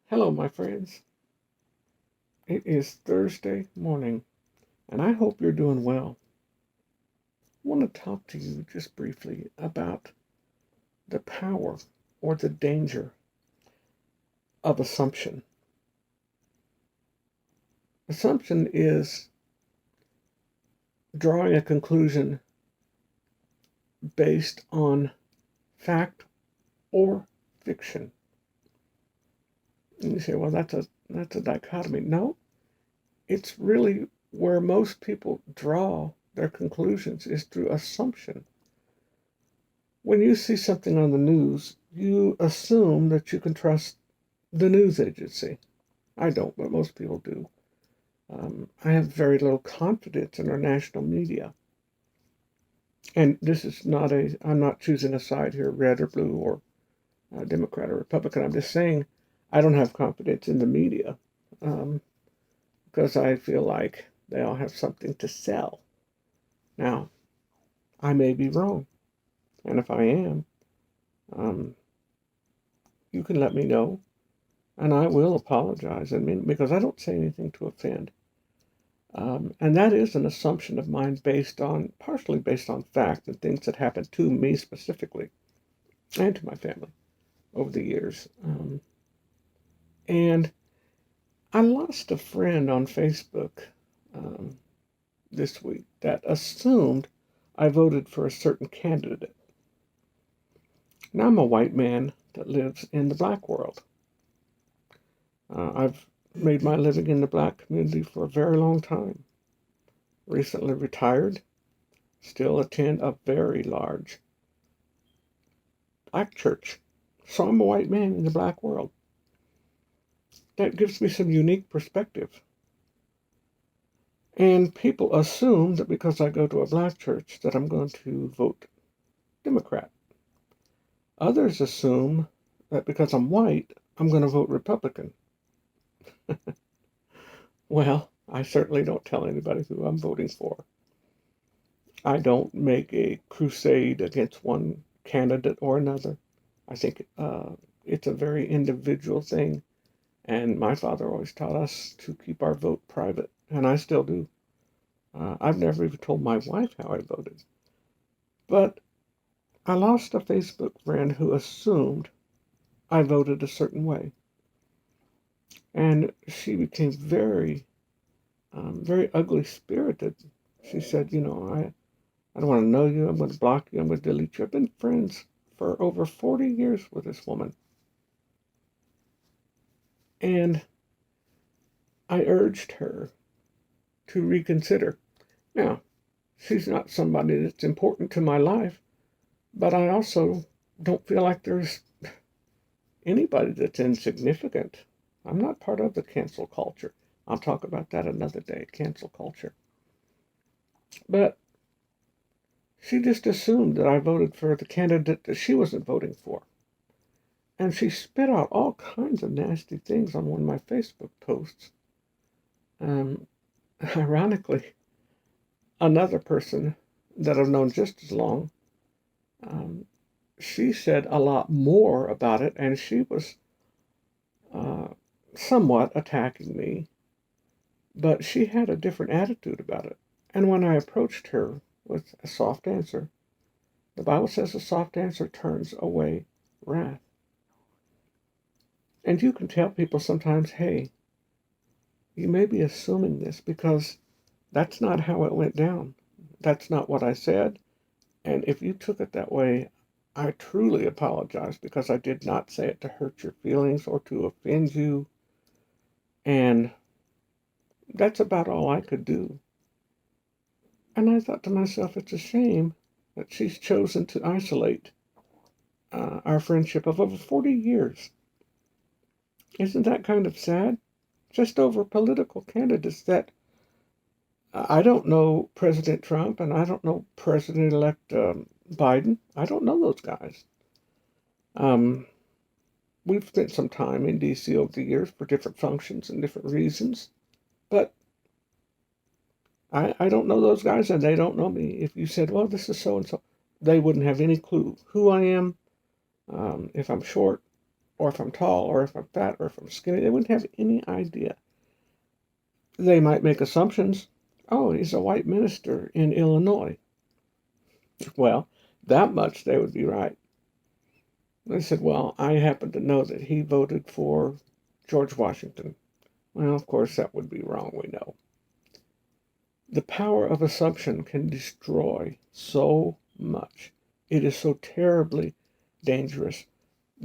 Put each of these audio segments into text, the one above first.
Hello, my friends. It is Thursday morning, and I hope you're doing well. I want to talk to you just briefly about the power or the danger of assumption. Assumption is drawing a conclusion based on fact or fiction. And you say, well, that's a dichotomy. No, it's really where most people draw their conclusions is through assumption. When you see something on the news, you assume that you can trust the news agency. I don't, but most people do. I have very little confidence in our national media. And this is not I'm not choosing a side here, red or blue or Democrat or Republican. I'm just saying I don't have confidence in the media um, because I feel like they all have something to sell. Now, I may be wrong. And if I am, um, you can let me know and I will apologize. I mean, because I don't say anything to offend. And that is an assumption of mine partially based on fact and things that happened to me specifically and to my family over the years. And I lost a friend on Facebook um, this week that assumed I voted for a certain candidate. Now I'm a white man that lives in the black world. I've made my living in the black community for a very long time. Recently retired, still attend a very large black church. So I'm a white man in the black world. That gives me some unique perspective. And people assume that because I go to a black church that I'm going to vote Democrat. Others assume that because I'm white, I'm going to vote Republican. Well, I certainly don't tell anybody who I'm voting for. I don't make a crusade against one candidate or another. I think it's a very individual thing. And my father always taught us to keep our vote private, and I still do. I've never even told my wife how I voted. But I lost a Facebook friend who assumed I voted a certain way. And she became very ugly spirited. She said, I don't want to know you. I'm going to block you. I'm going to delete you. I've been friends for over 40 years with this woman. And I urged her to reconsider. Now, she's not somebody that's important to my life, but I also don't feel like there's anybody that's insignificant. I'm not part of the cancel culture. I'll talk about that another day, cancel culture. But she just assumed that I voted for the candidate that she wasn't voting for. And she spit out all kinds of nasty things on one of my Facebook posts. Um, Ironically, another person that I've known just as long, um, she said a lot more about it, and she was uh, somewhat attacking me, but she had a different attitude about it. And when I approached her with a soft answer, the Bible says a soft answer turns away wrath. And you can tell people sometimes, hey, you may be assuming this because that's not how it went down. That's not what I said. And if you took it that way, I truly apologize because I did not say it to hurt your feelings or to offend you. And that's about all I could do. And I thought to myself, it's a shame that she's chosen to isolate our friendship of over 40 years. Isn't that kind of sad? Just over political candidates that I don't know President Trump and I don't know President elect Biden. I don't know those guys. Um, we've spent some time in DC over the years for different functions and different reasons, but I don't know those guys and they don't know me. If you said, well, this is so and so, they wouldn't have any clue who I am, if I'm short, or if I'm tall, or if I'm fat, or if I'm skinny. They wouldn't have any idea. They might make assumptions. Oh, he's a white minister in Illinois. Well, that much they would be right. They said, well, I happen to know that he voted for George Washington. Well, of course, that would be wrong, we know. The power of assumption can destroy so much. It is so terribly dangerous.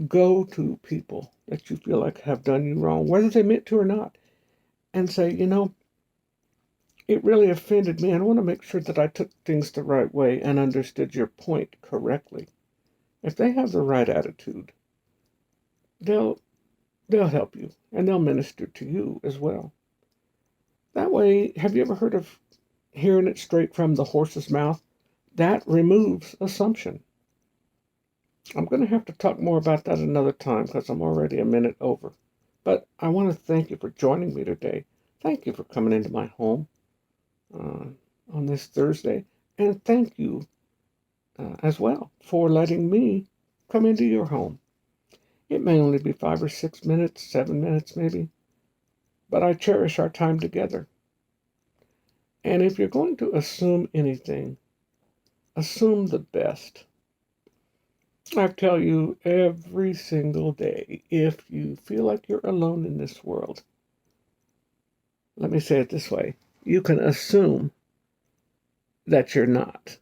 Go to people that you feel like have done you wrong, whether they meant to or not, and say, it really offended me. I want to make sure that I took things the right way and understood your point correctly. If they have the right attitude, they'll help you and they'll minister to you as well. That way, have you ever heard of hearing it straight from the horse's mouth? That removes assumption. I'm going to have to talk more about that another time because I'm already a minute over. But I want to thank you for joining me today. Thank you for coming into my home on this Thursday. And thank you as well for letting me come into your home. It may only be 5 or 6 minutes, 7 minutes maybe, but I cherish our time together. And if you're going to assume anything, assume the best. I tell you every single day, if you feel like you're alone in this world, let me say it this way, you can assume that you're not.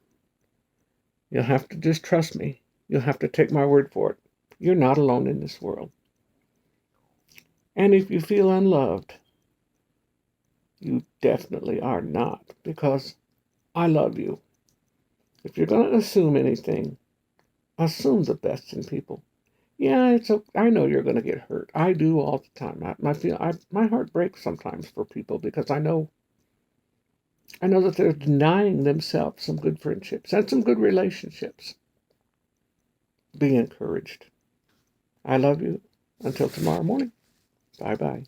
You'll have to just trust me. You'll have to take my word for it. You're not alone in this world. And if you feel unloved, you definitely are not, because I love you. If you're going to assume anything, assume the best in people. Yeah, I know you're going to get hurt. I do all the time. My heart breaks sometimes for people because I know that they're denying themselves some good friendships and some good relationships. Be encouraged. I love you. Until tomorrow morning. Bye-bye.